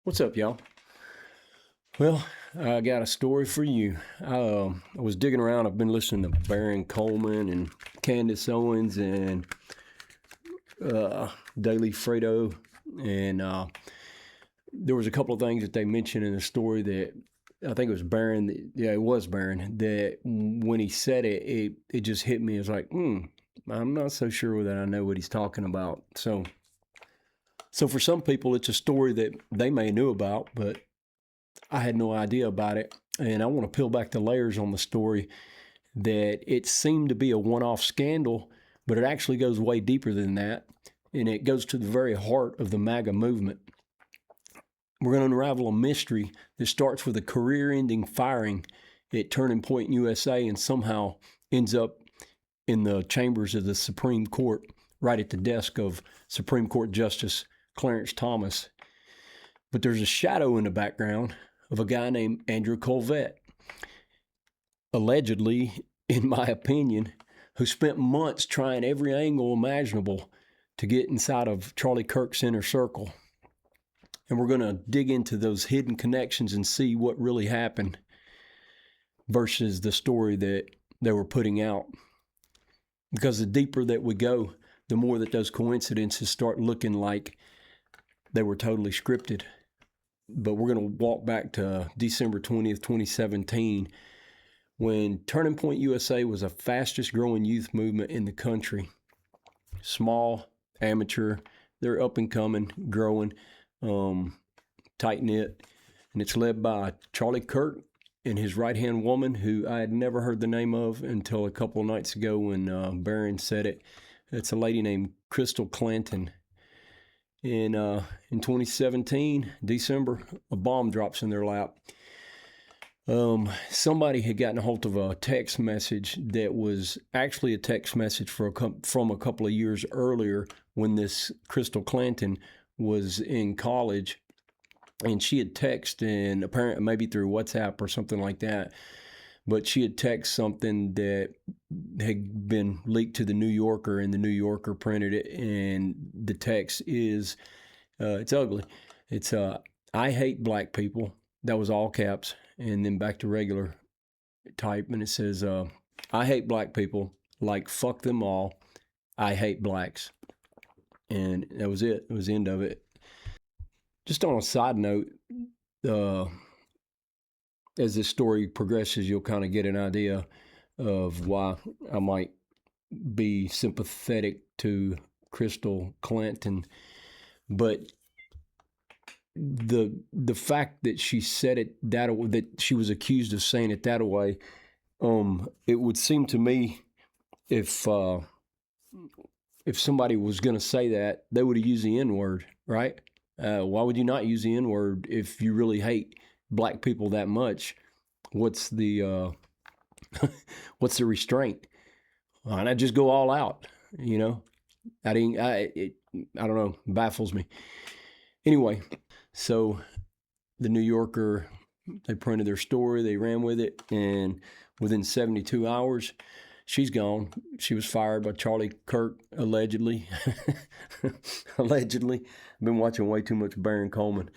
What's up, y'all? Well, I got a story for you. I was digging around. I've been listening to Baron Coleman and Candace Owens and Daily Fredo, and there was a couple of things that they mentioned in the story that I think it was Baron. Yeah, it was Baron. That when he said it, it just hit me. It was like, I'm not so sure that I know what he's talking about. So for some people, it's a story that they may know about, but I had no idea about it. And I want to peel back the layers on the story that it seemed to be a one-off scandal, but it actually goes way deeper than that. And it goes to the very heart of the MAGA movement. We're going to unravel a mystery that starts with a career-ending firing at Turning Point USA and somehow ends up in the chambers of the Supreme Court, right at the desk of Supreme Court Justice Clarence Thomas. But there's a shadow in the background of a guy named Andrew Kolvet, allegedly, in my opinion, who spent months trying every angle imaginable to get inside of Charlie Kirk's inner circle. And we're going to dig into those hidden connections and see what really happened versus the story that they were putting out. Because the deeper that we go, the more that those coincidences start looking like they were totally scripted. But we're going to walk back to December 20th, 2017, when Turning Point USA was the fastest growing youth movement in the country. Small, amateur, they're up and coming, growing, tight-knit, and it's led by Charlie Kirk and his right-hand woman, who I had never heard the name of until a couple of nights ago when Baron said it. It's a lady named Crystal Clanton. In 2017, December, a bomb drops in their lap. Somebody had gotten a hold of a text message that was actually a text message from a couple of years earlier when this Crystal Clanton was in college, and she had texted, and apparently maybe through WhatsApp or something like that, but she had texted something that had been leaked to the New Yorker, and the New Yorker printed it, and the text is, it's ugly. It's, I hate black people. That was all caps, and then back to regular type, and it says, I hate black people, like fuck them all. I hate blacks. And that was it. It was the end of it. Just on a side note, as this story progresses, you'll kind of get an idea of why I might be sympathetic to Crystal Clanton. But the fact that she said it that she was accused of saying it that way, it would seem to me if somebody was going to say that, they would have used the N-word, right? Why would you not use the N-word if you really hate black people that much? What's the restraint? Why not just go all out? You know, I don't know, baffles me. Anyway, so the New Yorker, they printed their story, they ran with it, and within 72 hours, she's gone. She was fired by Charlie Kirk, allegedly. Allegedly. I've been watching way too much Baron Coleman.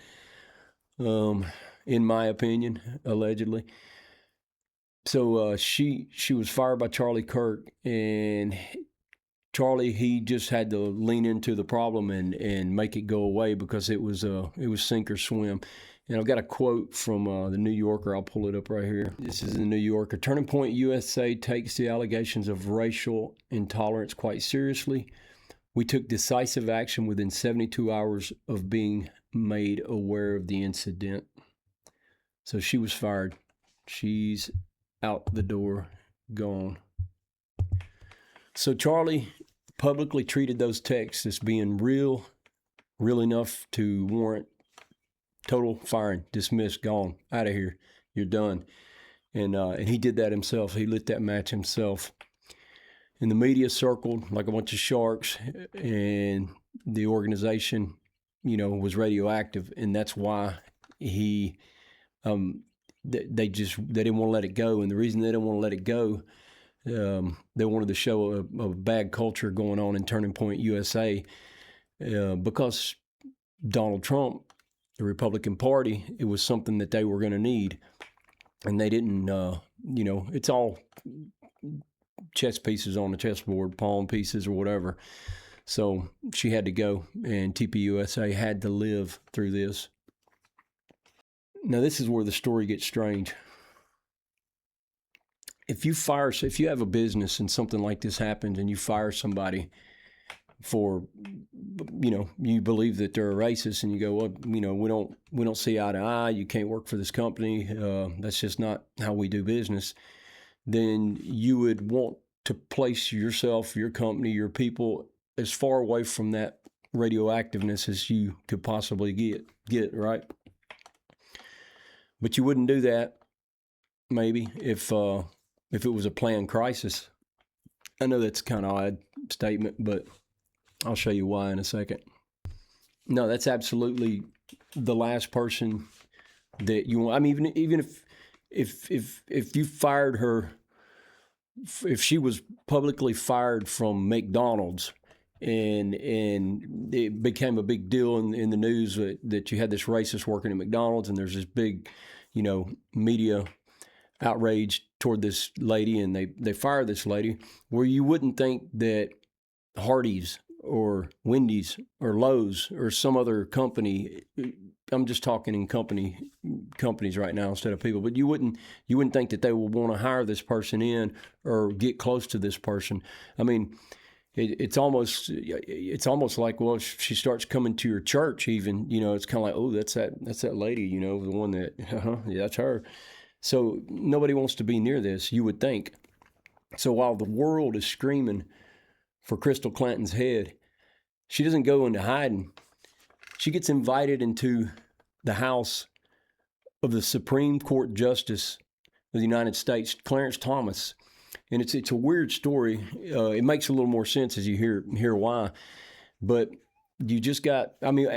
In my opinion, allegedly. So she was fired by Charlie Kirk, and Charlie, he just had to lean into the problem and make it go away because it was sink or swim. And I've got a quote from the New Yorker. I'll pull it up right here. This is the New Yorker. Turning Point USA takes the allegations of racial intolerance quite seriously. We took decisive action within 72 hours of being made aware of the incident. So she was fired. She's out the door, gone. So Charlie publicly treated those texts as being real enough to warrant total firing, dismissed, gone, out of here, you're done. And he did that himself. He lit that match himself. And the media circled like a bunch of sharks, and the organization, was radioactive, and that's why they didn't want to let it go. And the reason they didn't want to let it go, they wanted to show a bad culture going on in Turning Point USA, because Donald Trump the Republican Party, it was something that they were going to need. And they didn't, it's all chess pieces on the chessboard, pawn pieces or whatever. So she had to go, and TPUSA had to live through this. Now, this is where the story gets strange. If you have a business and something like this happens and you fire somebody for, you believe that they're a racist, and you go, well, we don't see eye to eye. You can't work for this company. That's just not how we do business. Then you would want to place yourself, your company, your people as far away from that radioactiveness as you could possibly get, right? But you wouldn't do that, maybe, if it was a planned crisis. I know that's kind of odd statement, but I'll show you why in a second. No, that's absolutely the last person that you want. I mean, even if you fired her, if she was publicly fired from McDonald's, and it became a big deal in the news that you had this racist working at McDonald's, and there's this big, media outrage toward this lady, and they fired this lady, where you wouldn't think that Hardee's or Wendy's or Lowe's or some other company, I'm just talking in companies right now instead of people, but you wouldn't think that they would want to hire this person in or get close to this person. I mean, it's almost like, well, if she starts coming to your church, even, it's kind of like, oh, that's that lady, the one that, yeah, that's her. So nobody wants to be near this, you would think. So while the world is screaming for Crystal Clanton's head, she doesn't go into hiding. She gets invited into the house of the Supreme Court Justice of the United States, Clarence Thomas. And it's a weird story. It makes a little more sense as you hear why. But you just got, I mean,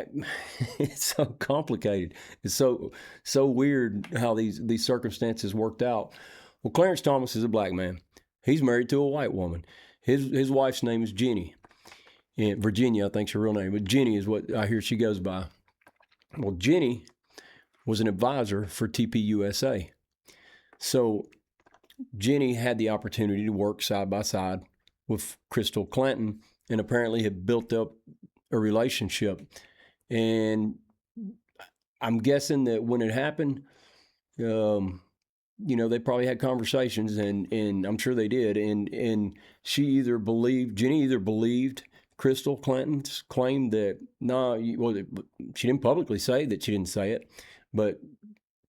it's so complicated. It's so weird how these circumstances worked out. Well, Clarence Thomas is a black man. He's married to a white woman. His wife's name is Ginni. And Virginia, I think, is her real name. But Ginni is what I hear she goes by. Well, Ginni was an advisor for TPUSA. So Ginni had the opportunity to work side by side with Crystal Clanton, and apparently had built up a relationship. And I'm guessing that when it happened, they probably had conversations, and I'm sure they did. And Ginni either believed Crystal Clanton's claim that, she didn't publicly say that she didn't say it, but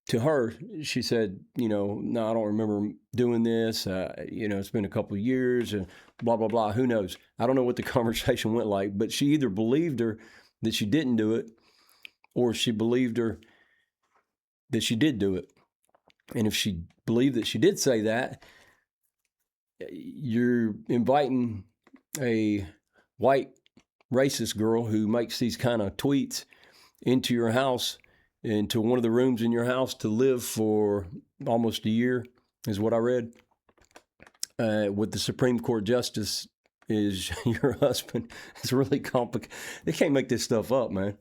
to her, she said, no, I don't remember doing this. It's been a couple of years and blah, blah, blah. Who knows? I don't know what the conversation went like, but she either believed her that she didn't do it, or she believed her that she did do it. And if she believed that she did say that, you're inviting a white racist girl who makes these kind of tweets into your house, into one of the rooms in your house, to live for almost a year, is what I read. With the Supreme Court Justice is your husband. It's really complicated. They can't make this stuff up, man.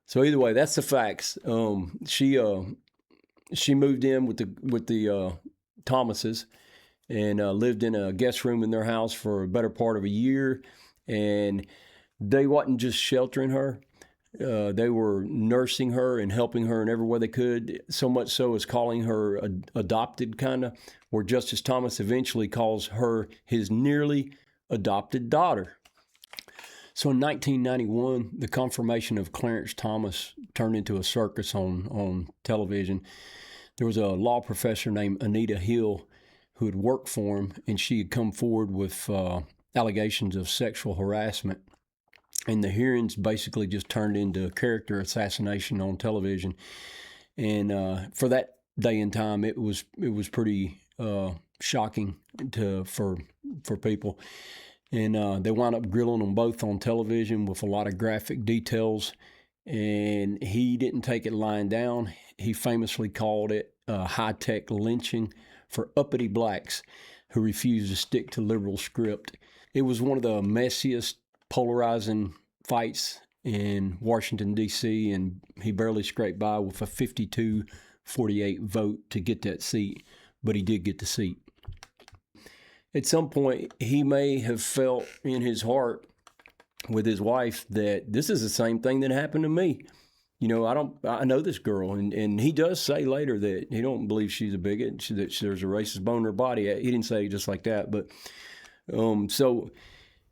So either way, that's the facts. She moved in with the Thomases, and lived in a guest room in their house for a better part of a year. And they wasn't just sheltering her. They were nursing her and helping her in every way they could, so much so as calling her adopted, kind of, where Justice Thomas eventually calls her his nearly adopted daughter. So in 1991, the confirmation of Clarence Thomas turned into a circus on television. There was a law professor named Anita Hill who had worked for him, and she had come forward with allegations of sexual harassment. And the hearings basically just turned into character assassination on television. And for that day and time, it was pretty shocking for people. And they wound up grilling them both on television with a lot of graphic details. And he didn't take it lying down. He famously called it high-tech lynching for uppity blacks who refused to stick to liberal script. It was one of the messiest, polarizing fights in Washington, D.C., and he barely scraped by with a 52-48 vote to get that seat, but he did get the seat. At some point, he may have felt in his heart with his wife that this is the same thing that happened to me. I know this girl, and he does say later that he don't believe she's a bigot, that there's a racist bone in her body. He didn't say it just like that, but so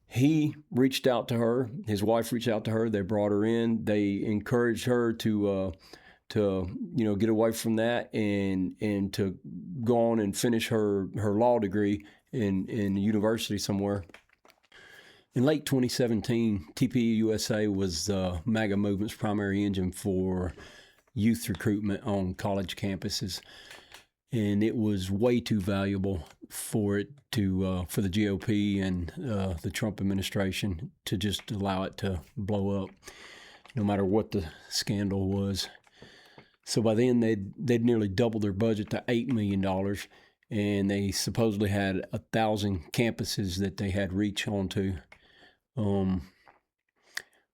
he reached out to her. His wife reached out to her. They brought her in. They encouraged her to get away from that and to go on and finish her law degree in a university somewhere. In late 2017, TPUSA was the MAGA movement's primary engine for youth recruitment on college campuses, and it was way too valuable for it for the GOP and the Trump administration to just allow it to blow up, no matter what the scandal was. So by then, they'd nearly doubled their budget to $8 million, and they supposedly had 1,000 campuses that they had reach onto.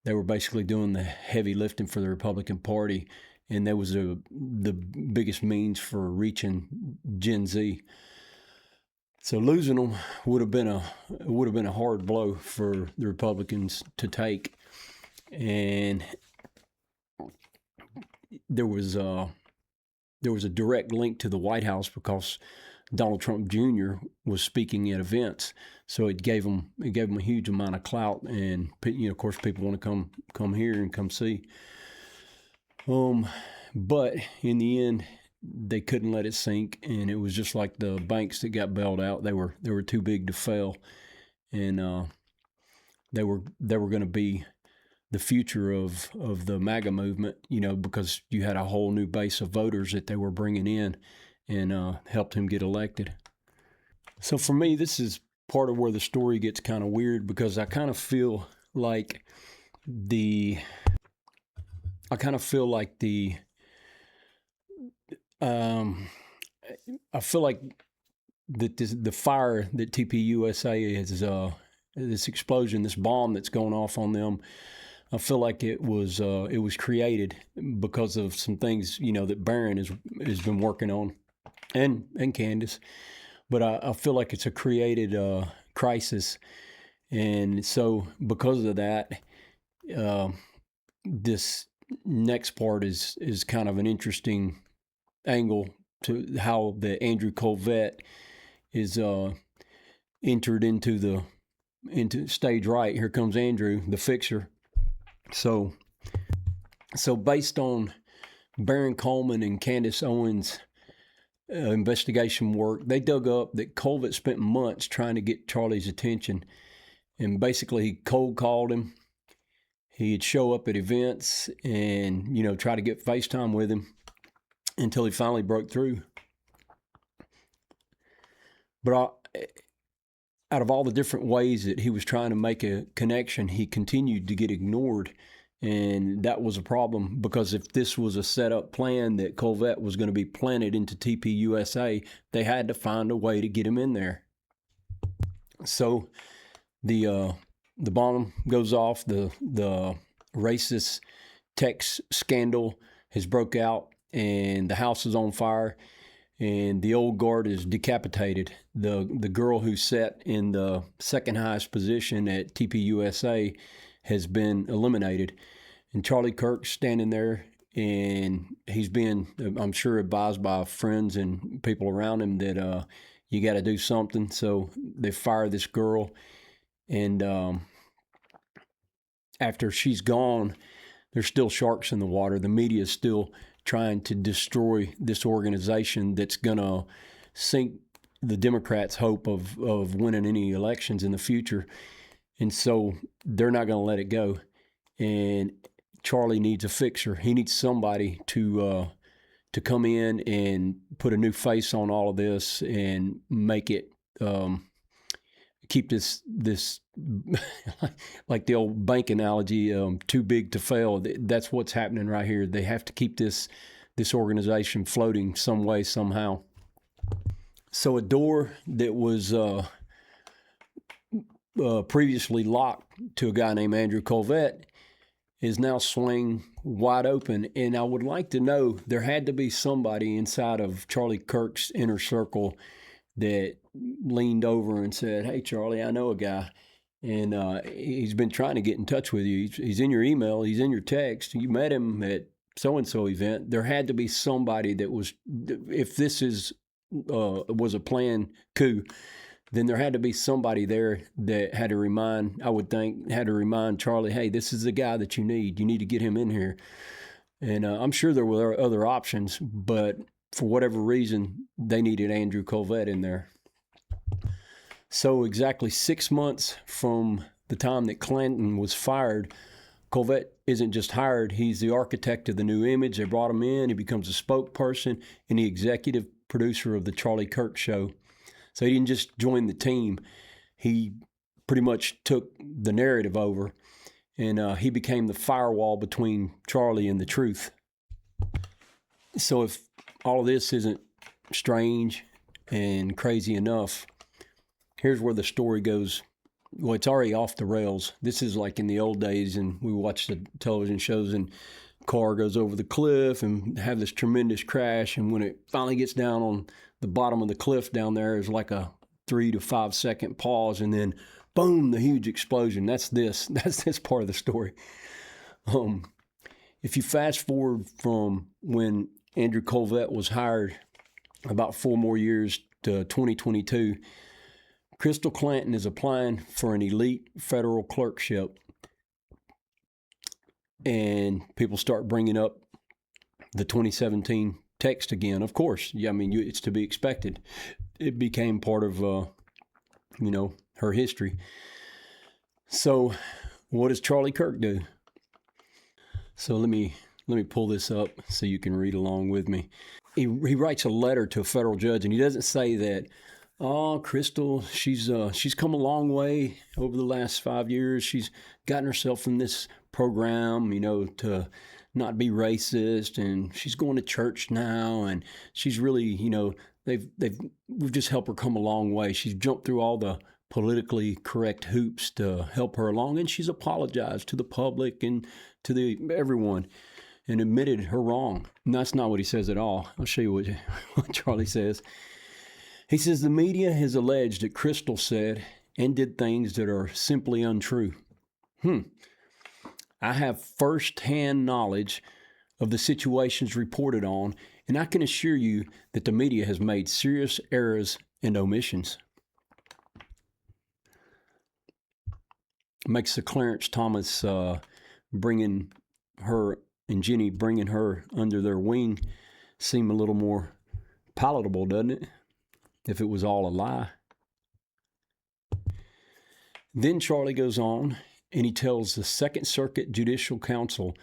They were basically doing the heavy lifting for the Republican Party, and that was the biggest means for reaching Gen Z. So losing them would have been a hard blow for the Republicans to take, and there was a direct link to the White House because Donald Trump Jr. was speaking at events, so it gave him a huge amount of clout, and of course people want to come here and come see. But in the end, they couldn't let it sink, and it was just like the banks that got bailed out. They were too big to fail, and they were going to be the future of the MAGA movement, because you had a whole new base of voters that they were bringing in, and helped him get elected. So for me, this is part of where the story gets kind of weird, because I kind of feel like the the fire that TPUSA is this explosion, this bomb that's going off on them. I feel like it was created because of some things that Barron has been working on, and Candace, but I feel like it's a created crisis, and so because of that, this next part is kind of an interesting angle to how the Andrew Kolvet is entered into stage right. Here comes Andrew, the fixer. So based on Baron Coleman and Candace Owens' investigation work, they dug up that Kolvet spent months trying to get Charlie's attention, and basically he cold called him. He'd show up at events and try to get FaceTime with him until he finally broke through. But out of all the different ways that he was trying to make a connection, he continued to get ignored. And that was a problem, because if this was a set-up plan that Kolvet was going to be planted into TPUSA, they had to find a way to get him in there. So the bomb goes off. The racist text scandal has broke out, and the house is on fire, and the old guard is decapitated. The girl who sat in the second highest position at TPUSA has been eliminated, and Charlie Kirk's standing there, and he's being, I'm sure, advised by friends and people around him that you got to do something. So they fire this girl, and after she's gone, there's still sharks in the water. The media is still trying to destroy this organization that's going to sink the Democrats' hope of winning any elections in the future. And so they're not going to let it go. And Charlie needs a fixer. He needs somebody to come in and put a new face on all of this and make it keep this like the old bank analogy, too big to fail. That's what's happening right here. They have to keep this organization floating some way, somehow. So a door that was previously locked to a guy named Andrew Kolvet is now swing wide open. And I would like to know, there had to be somebody inside of Charlie Kirk's inner circle that leaned over and said, "Hey, Charlie, I know a guy, and he's been trying to get in touch with you. He's in your email, he's in your text. You met him at so-and-so event." There had to be somebody that was, if this was a planned coup, then there had to be somebody there that had to remind, I would think, had to remind Charlie, "Hey, this is the guy that you need. You need to get him in here." And I'm sure there were other options, but for whatever reason, they needed Andrew Kolvet in there. So exactly 6 months from the time that Clanton was fired, Kolvet isn't just hired, he's the architect of the new image. They brought him in, he becomes a spokesperson and the executive producer of the Charlie Kirk show. So he didn't just join the team, he pretty much took the narrative over, and he became the firewall between Charlie and the truth. So if all of this isn't strange and crazy enough, here's where the story goes. Well, it's already off the rails. This is like in the old days, and we watch the television shows and car goes over the cliff and have this tremendous crash, and when it finally gets down on the bottom of the cliff down there, is like a 3 to 5 second pause, and then boom, the huge explosion. That's this part of the story. If you fast forward from when Andrew Kolvet was hired about 4 more years to 2022, Crystal Clanton is applying for an elite federal clerkship, and people start bringing up the 2017 text again. Of course, yeah, I mean, it's to be expected. It became part of, her history. So, what does Charlie Kirk do? So let me pull this up so you can read along with me. He writes a letter to a federal judge, and he doesn't say that, "Oh, Crystal, she's come a long way over the last 5 years. She's gotten herself in this program, to not be racist, and she's going to church now, and she's really, we've just helped her come a long way. She's jumped through all the politically correct hoops to help her along, and she's apologized to the public and to everyone and admitted her wrong." And that's not what he says at all. I'll show you what Charlie says. He says, "The media has alleged that Crystal said and did things that are simply untrue. I have first-hand knowledge of the situations reported on, and I can assure you that the media has made serious errors and omissions." Makes the Clarence Thomas bringing her and Ginni bringing her under their wing seem a little more palatable, doesn't it? If it was all a lie. Then Charlie goes on and he tells the Second Circuit Judicial Council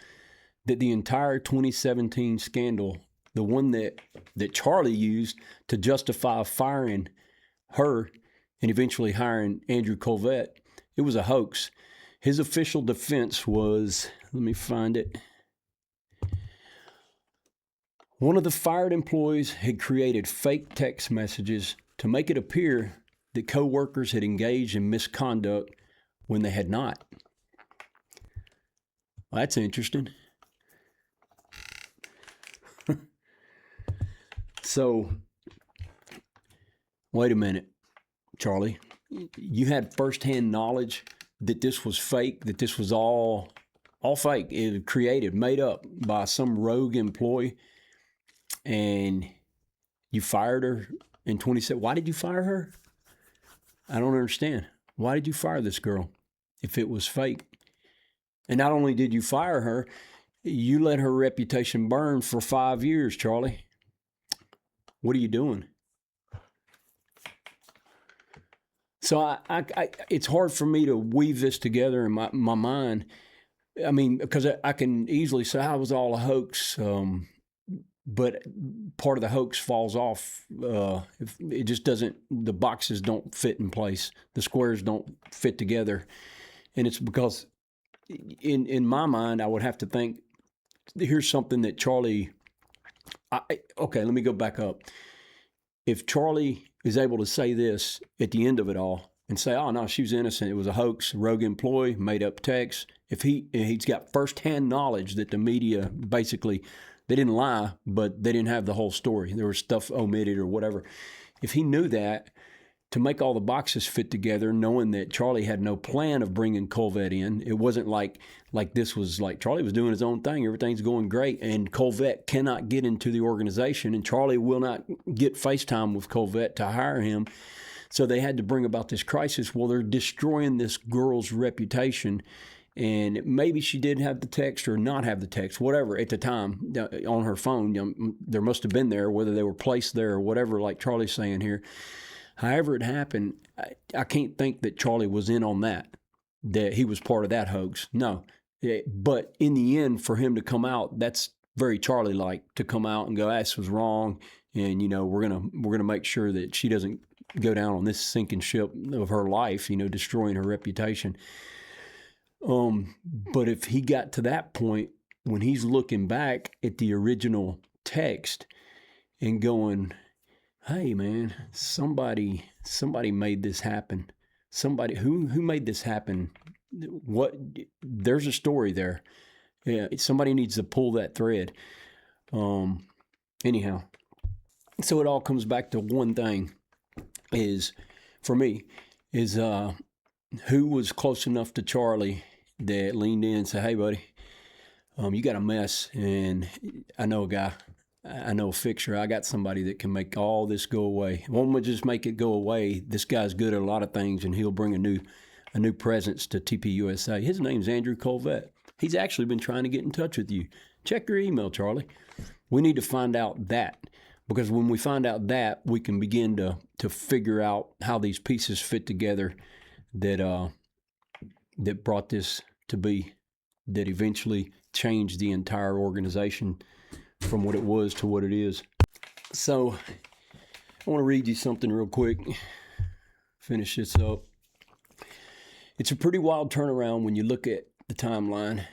that the entire 2017 scandal, the one that Charlie used to justify firing her and eventually hiring Andrew Kolvet, it was a hoax. His official defense was, let me find it. One of the fired employees had created fake text messages to make it appear that co-workers had engaged in misconduct when they had not. Well, that's interesting. So, wait a minute, Charlie. You had firsthand knowledge that this was fake, that this was all fake, it created, made up by some rogue employee, and you fired her in 2017. Why did you fire her? I don't understand. Why did you fire this girl if it was fake? And not only did you fire her, you let her reputation burn for 5 years, Charlie. What are you doing? So I it's hard for me to weave this together in my mind. I mean, because I can easily say I was all a hoax, but part of the hoax falls off. If it just doesn't, the boxes don't fit in place. The squares don't fit together. And it's because in my mind, I would have to think, here's something that Charlie, okay, let me go back up. If Charlie is able to say this at the end of it all, and say, oh, no, she was innocent. It was a hoax, rogue employee, made up text. If he's got firsthand knowledge that the media basically, they didn't lie, but they didn't have the whole story. There was stuff omitted or whatever. If he knew that, to make all the boxes fit together, knowing that Charlie had no plan of bringing Kolvet in, it wasn't like this was like Charlie was doing his own thing. Everything's going great, and Kolvet cannot get into the organization, and Charlie will not get FaceTime with Kolvet to hire him. So they had to bring about this crisis. Well, they're destroying this girl's reputation, and maybe she did have the text or not have the text, whatever, at the time on her phone. There must have been there, whether they were placed there or whatever, like Charlie's saying here. However it happened, I can't think that Charlie was in on that he was part of that hoax. No. But in the end, for him to come out, that's very Charlie-like, to come out and go, this was wrong, and, we're gonna make sure that she doesn't go down on this sinking ship of her life, destroying her reputation. But if he got to that point, when he's looking back at the original text and going, hey man, somebody made this happen. Somebody who made this happen. There's a story there. Yeah, somebody needs to pull that thread. Anyhow, so it all comes back to one thing, for me, who was close enough to Charlie that leaned in and said, hey buddy, you got a mess, and I know a guy. I know a fixer. I got somebody that can make all this go away. Won't just make it go away. This guy's good at a lot of things, and he'll bring a new presence to TPUSA. His name's Andrew Kolvet. He's actually been trying to get in touch with you. Check your email, Charlie. We need to find out that, because when we find out that, we can begin to figure out how these pieces fit together that brought this to be, that eventually changed the entire organization from what it was to what it is. So I want to read you something real quick. Finish this up. It's a pretty wild turnaround when you look at the timeline.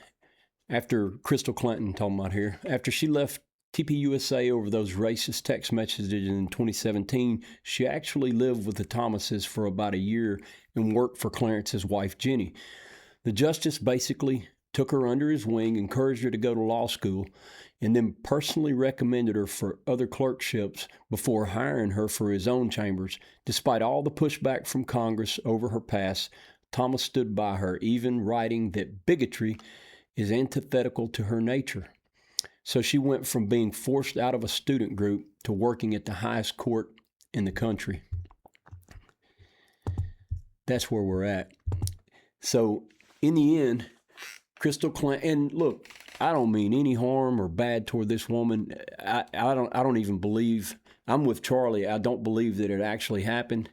After Crystal Clanton, talking about here, after she left TPUSA over those racist text messages in 2017, she actually lived with the Thomases for about a year and worked for Clarence's wife, Ginni. The justice basically took her under his wing, encouraged her to go to law school, and then personally recommended her for other clerkships before hiring her for his own chambers. Despite all the pushback from Congress over her past, Thomas stood by her, even writing that bigotry is antithetical to her nature. So she went from being forced out of a student group to working at the highest court in the country. That's where we're at. So in the end, Crystal Clanton, and look, I don't mean any harm or bad toward this woman. I don't even believe, I'm with Charlie. I don't believe that it actually happened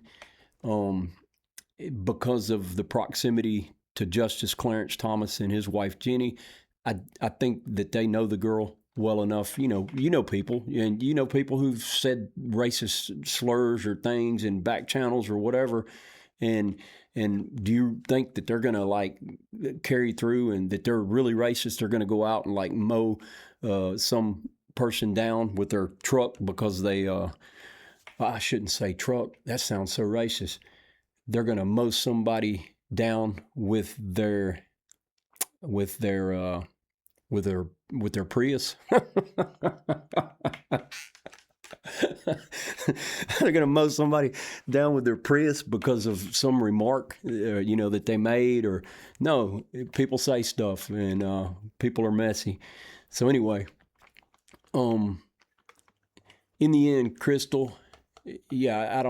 because of the proximity to Justice Clarence Thomas and his wife Ginni. I think that they know the girl well enough. You know people, and you know people who've said racist slurs or things in back channels or whatever, and do you think that they're going to like carry through, and that they're really racist? They're going to go out and like mow some person down with their truck because they, I shouldn't say truck. That sounds so racist. They're going to mow somebody down with their Prius. They're going to mow somebody down with their Prius because of some remark, that they made, or no, people say stuff, and people are messy. So anyway, in the end, Crystal, yeah,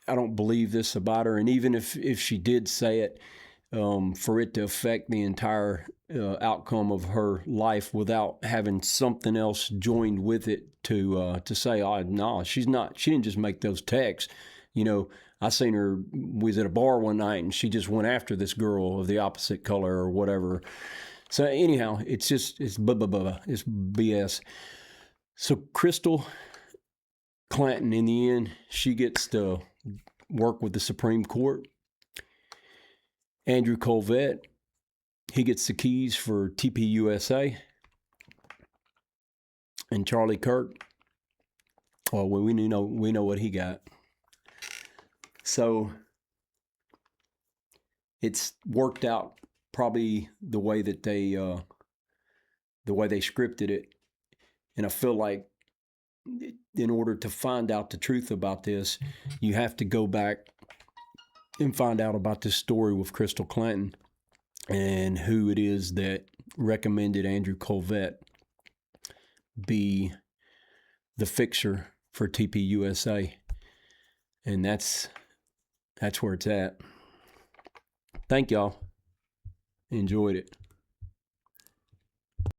I don't believe this about her. And even if she did say it, for it to affect the entire outcome of her life without having something else joined with it to say, oh, no, she didn't just make those texts. I seen her, we was at a bar one night and she just went after this girl of the opposite color or whatever. So anyhow, it's BS. So Crystal Clanton, in the end, she gets to work with the Supreme Court. Andrew Kolvet, he gets the keys for TPUSA. And Charlie Kirk, well, we know what he got. So it's worked out probably the way that they scripted it. And I feel like in order to find out the truth about this, you have to go back and find out about this story with Crystal Clanton and who it is that recommended Andrew Kolvet be the fixer for TPUSA. And that's where it's at. Thank y'all. Enjoyed it.